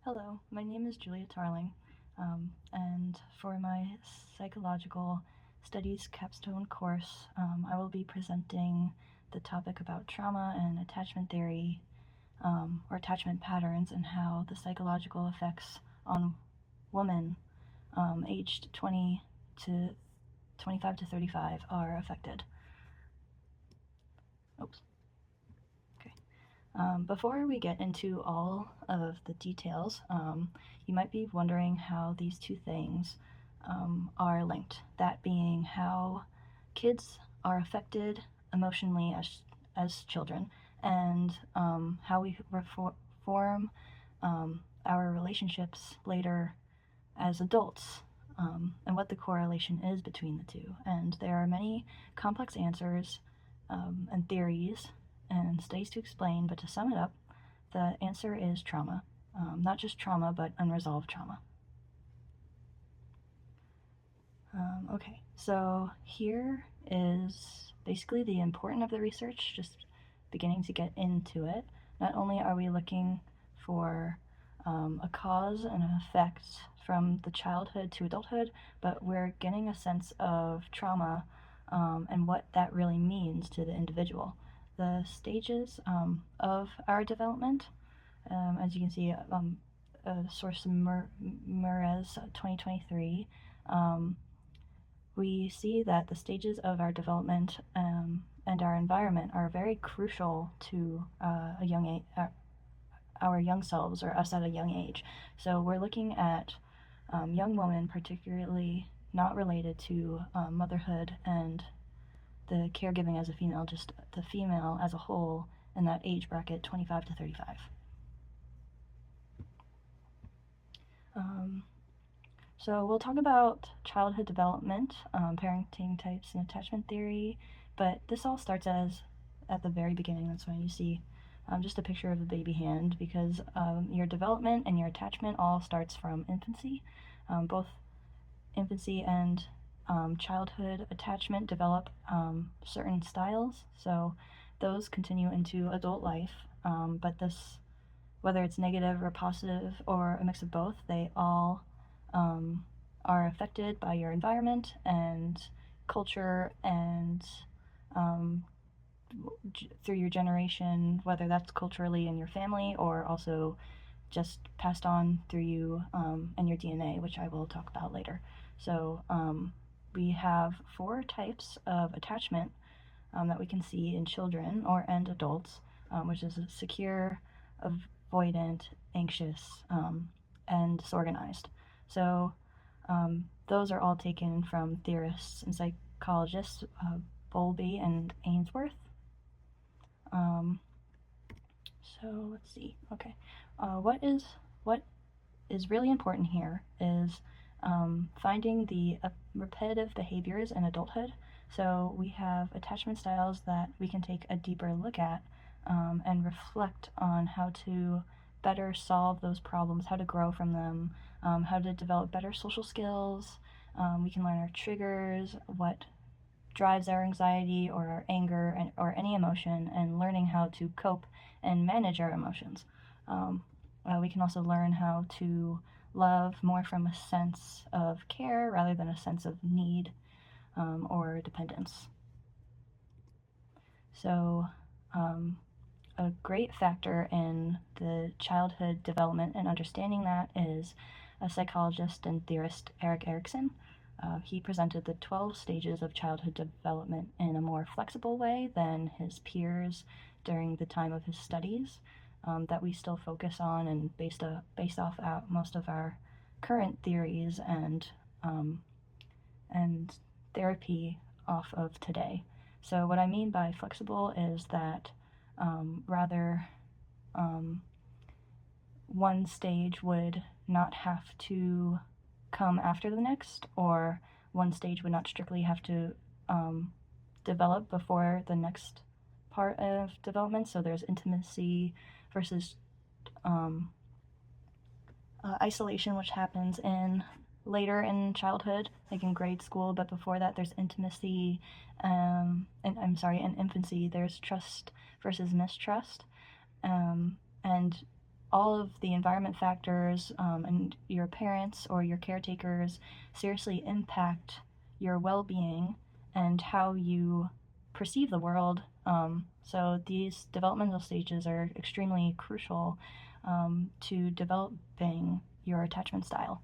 Hello, my name is Julia Tarling, and for my Psychological Studies Capstone course, I will be presenting the topic about trauma and attachment theory, or attachment patterns, and how the psychological effects on women aged 20 to 25 to 35 are affected. Oops. Before we get into all of the details, you might be wondering how these two things are linked. That being how kids are affected emotionally as children, and how we form our relationships later as adults, and what the correlation is between the two. And there are many complex answers and theories and studies to explain, but to sum it up, the answer is trauma. Not just trauma, but unresolved trauma. Okay, so here is basically the importance of the research, just beginning to get into it. Not only are we looking for a cause and an effect from the childhood to adulthood, but we're getting a sense of trauma and what that really means to the individual. The stages of our development, as you can see, source Merez 2023, we see that the stages of our development and our environment are very crucial to a young age, our young selves, or us at a young age. So we're looking at young women, particularly not related to motherhood and the caregiving as a female, just the female as a whole in that age bracket, 25 to 35. So we'll talk about childhood development, parenting types, and attachment theory, but this all starts at the very beginning. That's why you see just a picture of a baby hand, because your development and your attachment all starts from infancy. Both infancy and childhood attachment develop certain styles, so those continue into adult life, but this, whether it's negative or positive or a mix of both, they all are affected by your environment and culture, and through your generation, whether that's culturally in your family or also just passed on through you and your DNA, which I will talk about later. So we have 4 types of attachment that we can see in children and adults, which is secure, avoidant, anxious, and disorganized. So those are all taken from theorists and psychologists, Bowlby and Ainsworth. So let's see. Okay, what is really important here is finding the repetitive behaviors in adulthood. So we have attachment styles that we can take a deeper look at and reflect on how to better solve those problems, how to grow from them, how to develop better social skills. We can learn our triggers, what drives our anxiety or our anger or any emotion, and learning how to cope and manage our emotions. We can also learn how to love more from a sense of care rather than a sense of need or dependence. So a great factor in the childhood development and understanding that is a psychologist and theorist, Erik Erikson. He presented the 12 stages of childhood development in a more flexible way than his peers during the time of his studies, that we still focus on and based off most of our current theories and therapy off of today. So what I mean by flexible is that rather one stage would not have to come after the next, or one stage would not strictly have to develop before the next part of development. So there's intimacy versus isolation, which happens later in childhood, like in grade school, but before that there's intimacy, in infancy there's trust versus mistrust, and all of the environment factors and your parents or your caretakers seriously impact your well-being and how you perceive the world. So these developmental stages are extremely crucial to developing your attachment style.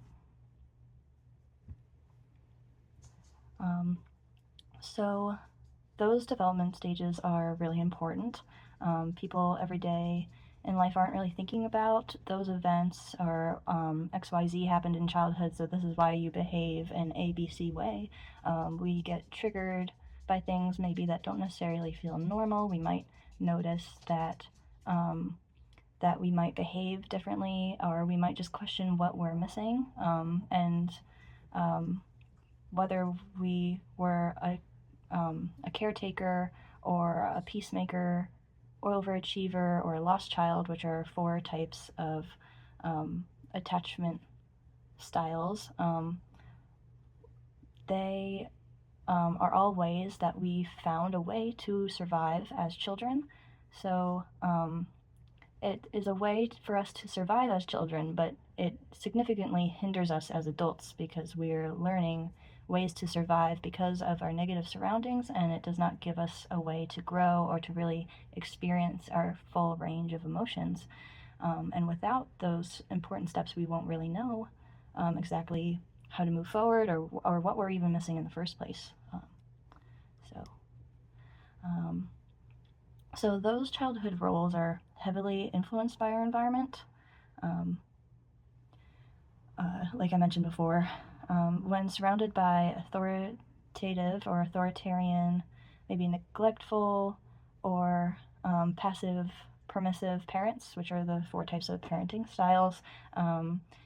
So those development stages are really important. People every day in life aren't really thinking about those events, or XYZ happened in childhood, so this is why you behave in ABC way. We get triggered by things maybe that don't necessarily feel normal. We might notice that that we might behave differently, or we might just question what we're missing, and whether we were a caretaker or a peacemaker, or overachiever, or a lost child, which are 4 types of attachment styles. They are all ways that we found a way to survive as children. So it is a way for us to survive as children, but it significantly hinders us as adults because we're learning ways to survive because of our negative surroundings, and it does not give us a way to grow or to really experience our full range of emotions. And without those important steps, we won't really know exactly how to move forward, or what we're even missing in the first place. So those childhood roles are heavily influenced by our environment. Like I mentioned before, when surrounded by authoritative or authoritarian, maybe neglectful or passive, permissive parents, which are the 4 types of parenting styles,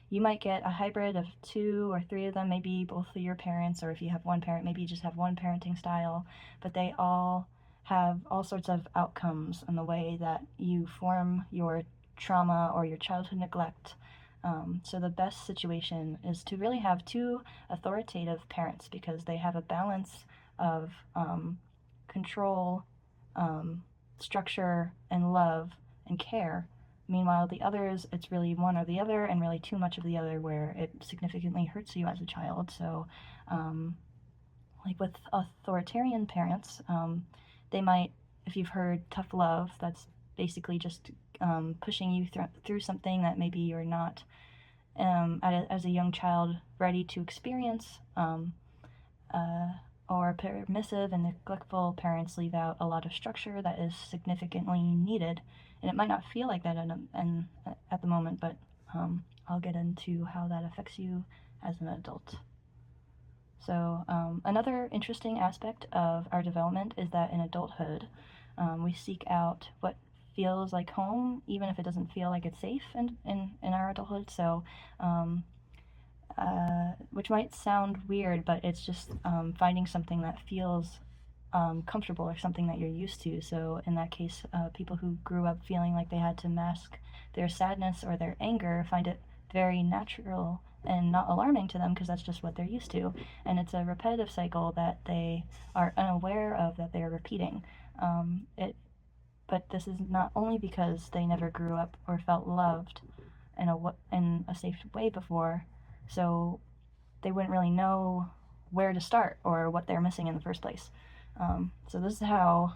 you might get a hybrid of 2 or 3 of them, maybe both of your parents, or if you have one parent, maybe you just have one parenting style, but they all have all sorts of outcomes in the way that you form your trauma or your childhood neglect. So the best situation is to really have 2 authoritative parents, because they have a balance of control, structure, and love and care. Meanwhile, the others, it's really one or the other, and really too much of the other, where it significantly hurts you as a child. So like with authoritarian parents, they might, if you've heard tough love, that's basically just pushing you through something that maybe you're not, as a young child, ready to experience. Or permissive and neglectful parents leave out a lot of structure that is significantly needed, and it might not feel like that at the moment, but I'll get into how that affects you as an adult. So another interesting aspect of our development is that in adulthood, we seek out what feels like home, even if it doesn't feel like it's safe in our adulthood. So which might sound weird, but it's just finding something that feels comfortable, or something that you're used to. So in that case, people who grew up feeling like they had to mask their sadness or their anger find it very natural and not alarming to them, because that's just what they're used to. And it's a repetitive cycle that they are unaware of, that they're repeating. But this is not only because they never grew up or felt loved in a safe way before, so they wouldn't really know where to start or what they're missing in the first place. So this is how,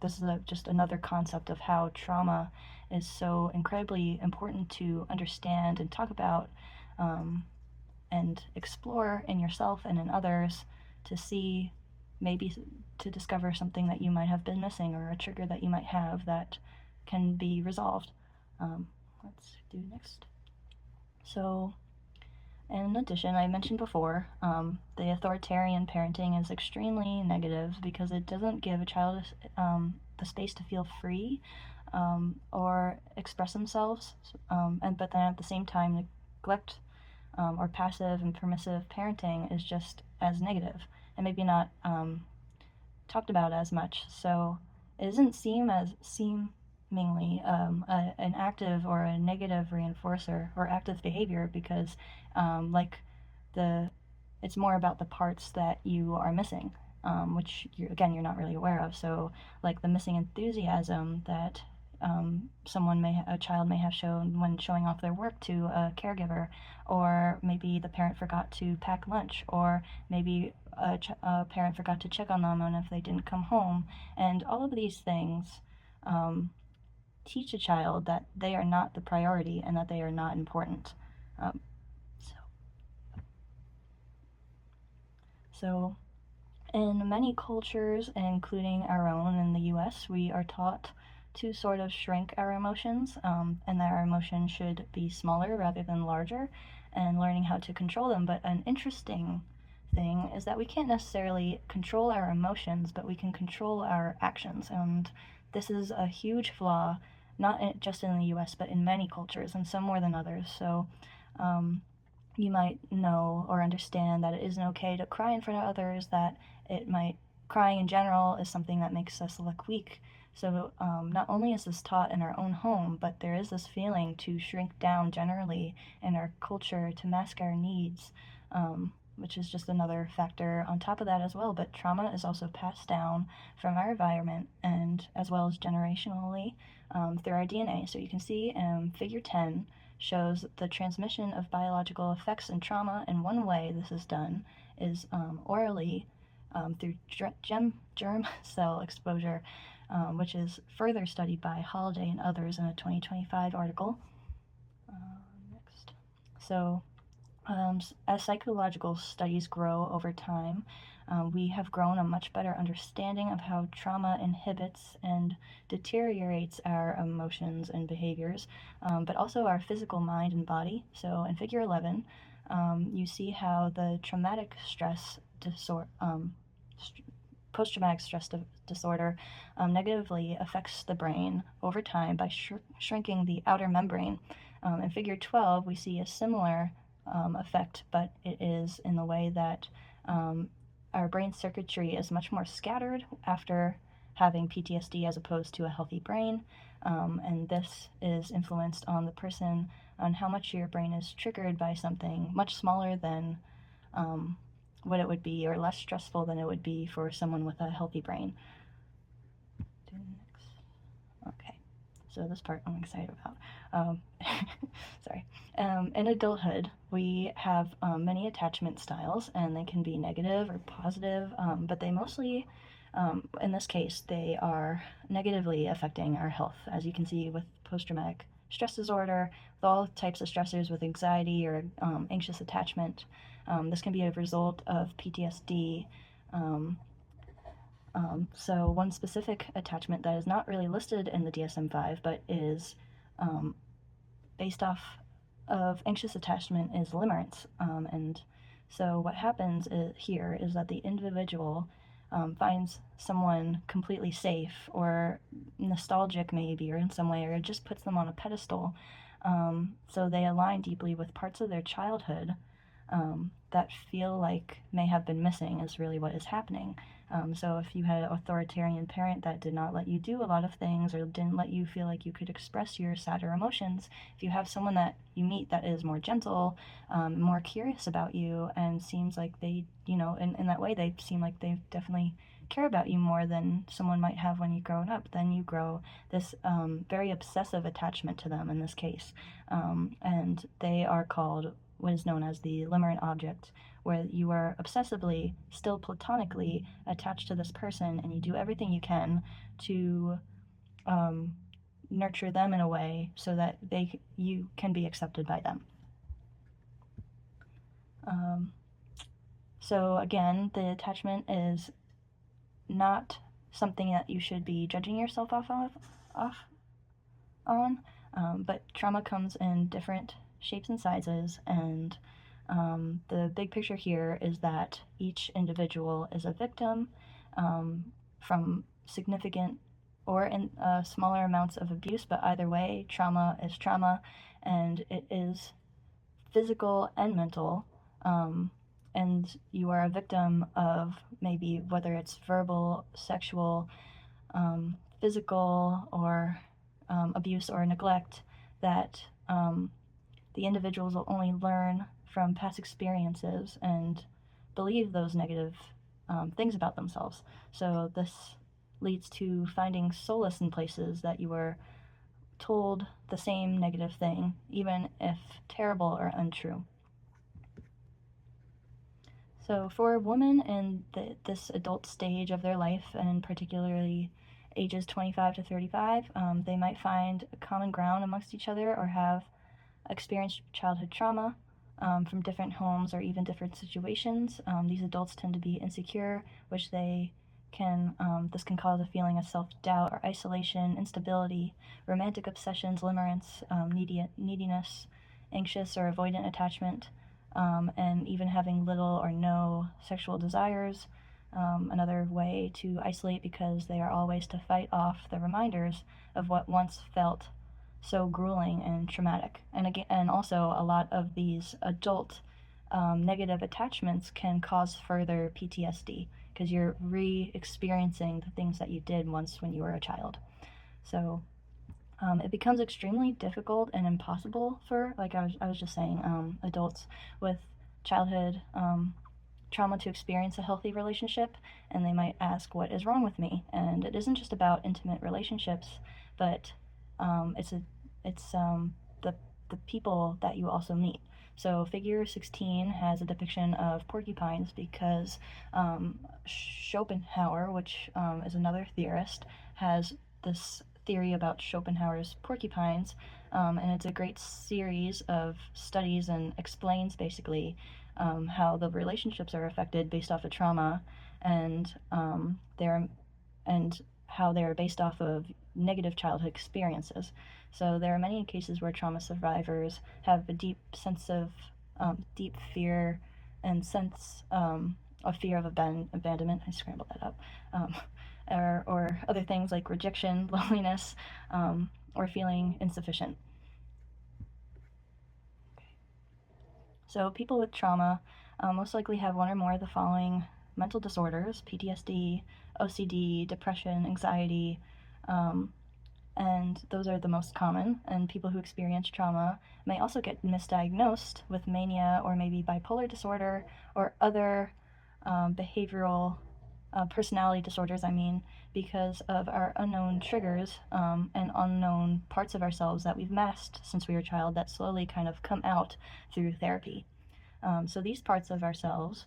just another concept of how trauma is so incredibly important to understand and talk about, and explore in yourself and in others, to see, maybe to discover something that you might have been missing, or a trigger that you might have that can be resolved. Let's do next. So in addition, I mentioned before, the authoritarian parenting is extremely negative because it doesn't give a child the space to feel free, or express themselves, but then at the same time, neglect or passive and permissive parenting is just as negative, and maybe not talked about as much. So it doesn't seemingly an active or a negative reinforcer or active behavior, because it's more about the parts that you are missing, which you're not really aware of. So like the missing enthusiasm that a child may have shown when showing off their work to a caregiver, or maybe the parent forgot to pack lunch, or maybe a parent forgot to check on them and if they didn't come home. And all of these things teach a child that they are not the priority and that they are not important. Um, so in many cultures, including our own in the US, we are taught to sort of shrink our emotions, and that our emotions should be smaller rather than larger, and learning how to control them. But an interesting thing is that we can't necessarily control our emotions, but we can control our actions. And this is a huge flaw, not just in the US, but in many cultures, and some more than others. So, you might know or understand that it isn't okay to cry in front of others, that crying in general is something that makes us look weak. So not only is this taught in our own home, but there is this feeling to shrink down generally in our culture to mask our needs, which is just another factor on top of that as well. But trauma is also passed down from our environment and as well as generationally through our DNA. So you can see figure 10 shows the transmission of biological effects and trauma, and one way this is done is orally through germ cell exposure, which is further studied by Holliday and others in a 2025 article. Next. So as psychological studies grow over time, we have grown a much better understanding of how trauma inhibits and deteriorates our emotions and behaviors, but also our physical mind and body. So in figure 11, you see how the post-traumatic stress disorder negatively affects the brain over time by shrinking the outer membrane. In figure 12, we see a similar effect, but it is in the way that our brain circuitry is much more scattered after having PTSD as opposed to a healthy brain, and this is influenced on the person on how much your brain is triggered by something much smaller than what it would be, or less stressful than it would be for someone with a healthy brain. Okay, so this part I'm excited about. Sorry. In adulthood, we have many attachment styles, and they can be negative or positive, but they mostly, in this case, they are negatively affecting our health, as you can see with post-traumatic stress disorder, with all types of stressors, with anxiety or anxious attachment. This can be a result of PTSD. So one specific attachment that is not really listed in the DSM-5, but is based off of anxious attachment, is limerence. And so what happens here is that the individual finds someone completely safe or nostalgic maybe, or in some way, or it just puts them on a pedestal. So they align deeply with parts of their childhood that feel like may have been missing, is really what is happening. So if you had an authoritarian parent that did not let you do a lot of things, or didn't let you feel like you could express your sadder emotions, if you have someone that you meet that is more gentle, more curious about you, and seems like they, in that way, they seem like they definitely care about you more than someone might have when you're growing up, then you grow this very obsessive attachment to them in this case. And they are called what is known as the limerent object, where you are obsessively, still platonically attached to this person, and you do everything you can to nurture them in a way so that you can be accepted by them. So again, the attachment is not something that you should be judging yourself off on, but trauma comes in different shapes and sizes, and the big picture here is that each individual is a victim from significant or in smaller amounts of abuse, but either way, trauma is trauma, and it is physical and mental, and you are a victim of maybe whether it's verbal, sexual, physical, or abuse or neglect, that the individuals will only learn from past experiences and believe those negative things about themselves. So this leads to finding solace in places that you were told the same negative thing, even if terrible or untrue. So for women in this adult stage of their life, and particularly ages 25 to 35, they might find common ground amongst each other or have experienced childhood trauma from different homes or even different situations. These adults tend to be insecure, which this can cause a feeling of self-doubt or isolation, instability, romantic obsessions, limerence, neediness, anxious or avoidant attachment, and even having little or no sexual desires. Another way to isolate because they are always to fight off the reminders of what once felt so grueling and traumatic. And also a lot of these adult negative attachments can cause further PTSD because you're re-experiencing the things that you did once when you were a child. So it becomes extremely difficult and impossible for, like I was just saying, adults with childhood trauma to experience a healthy relationship, and they might ask, what is wrong with me? And it isn't just about intimate relationships, but it's the people that you also meet. So figure 16 has a depiction of porcupines because Schopenhauer, which is another theorist, has this theory about Schopenhauer's porcupines, and it's a great series of studies and explains basically how the relationships are affected based off of trauma, and how they're based off of negative childhood experiences. So there are many cases where trauma survivors have a deep sense of deep fear and sense of fear of abandonment. I scrambled that up. Or other things like rejection, loneliness, or feeling insufficient. So people with trauma most likely have one or more of the following mental disorders: PTSD, OCD, depression, anxiety, and those are the most common. And people who experience trauma may also get misdiagnosed with mania or maybe bipolar disorder or other behavioral personality disorders, because of our unknown triggers and unknown parts of ourselves that we've masked since we were a child that slowly kind of come out through therapy. So these parts of ourselves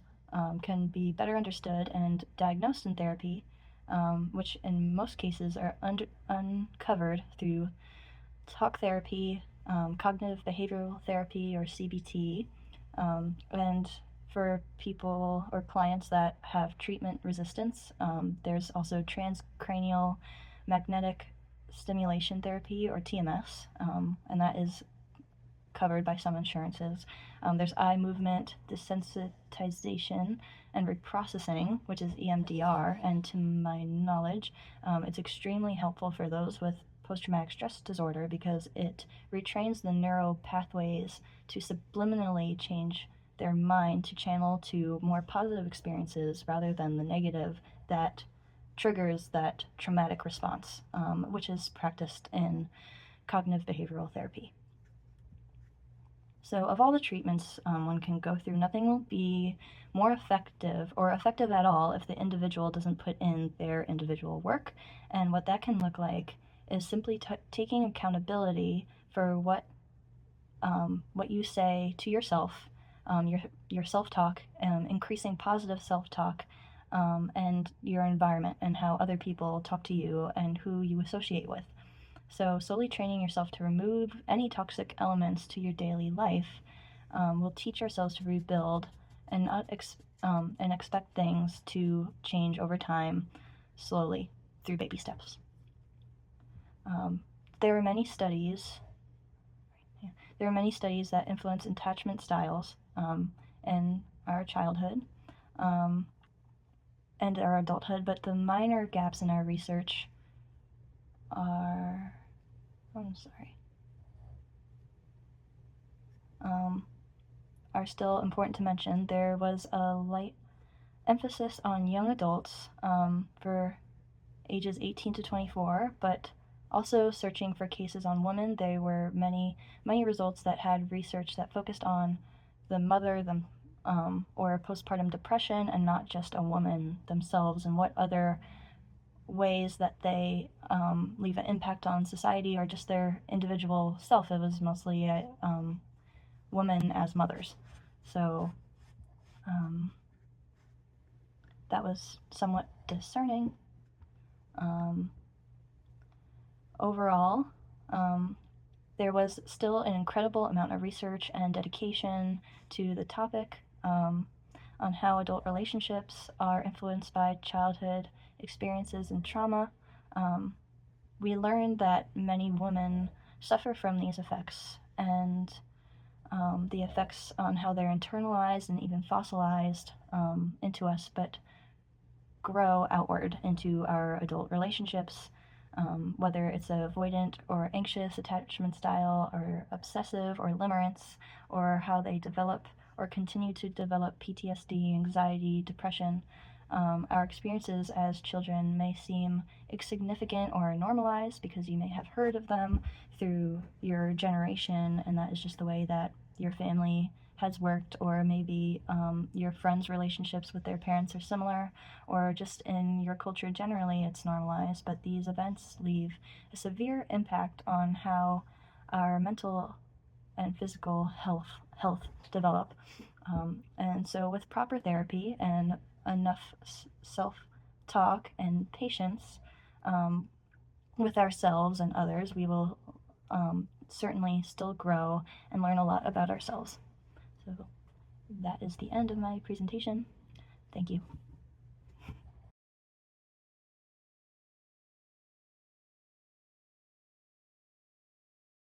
can be better understood and diagnosed in therapy, which in most cases are uncovered through talk therapy, cognitive behavioral therapy, or CBT, and for people or clients that have treatment resistance, there's also transcranial magnetic stimulation therapy, or TMS, and that is covered by some insurances. There's eye movement desensitization and reprocessing, which is EMDR, and to my knowledge, it's extremely helpful for those with post-traumatic stress disorder because it retrains the neural pathways to subliminally change their mind to channel to more positive experiences rather than the negative that triggers that traumatic response, which is practiced in cognitive behavioral therapy. So of all the treatments one can go through, nothing will be more effective or effective at all if the individual doesn't put in their individual work. And what that can look like is simply taking accountability for what you say to yourself, your self-talk, increasing positive self-talk, and your environment and how other people talk to you and who you associate with. So slowly training yourself to remove any toxic elements to your daily life will teach ourselves to rebuild and not expect things to change over time, slowly through baby steps. There are many studies that influence attachment styles in our childhood and our adulthood, but the minor gaps in our research are still important to mention. There was a light emphasis on young adults for ages 18 to 24, but also searching for cases on women. There were many results that had research that focused on the mother or postpartum depression and not just a woman themselves, and what other ways that they leave an impact on society or just their individual self. It was mostly women as mothers. So that was somewhat discerning. Overall, there was still an incredible amount of research and dedication to the topic on how adult relationships are influenced by childhood experiences and trauma. We learned that many women suffer from these effects, and the effects on how they're internalized and even fossilized into us, but grow outward into our adult relationships, whether it's avoidant or anxious attachment style, or obsessive or limerence, or how they develop or continue to develop PTSD, anxiety, depression. Our experiences as children may seem insignificant or normalized because you may have heard of them through your generation, and that is just the way that your family has worked, or maybe your friends' relationships with their parents are similar, or just in your culture generally it's normalized. But these events leave a severe impact on how our mental and physical health develop. And so with proper therapy and enough self-talk and patience with ourselves and others, we will certainly still grow and learn a lot about ourselves. So that is the end of my presentation. Thank you.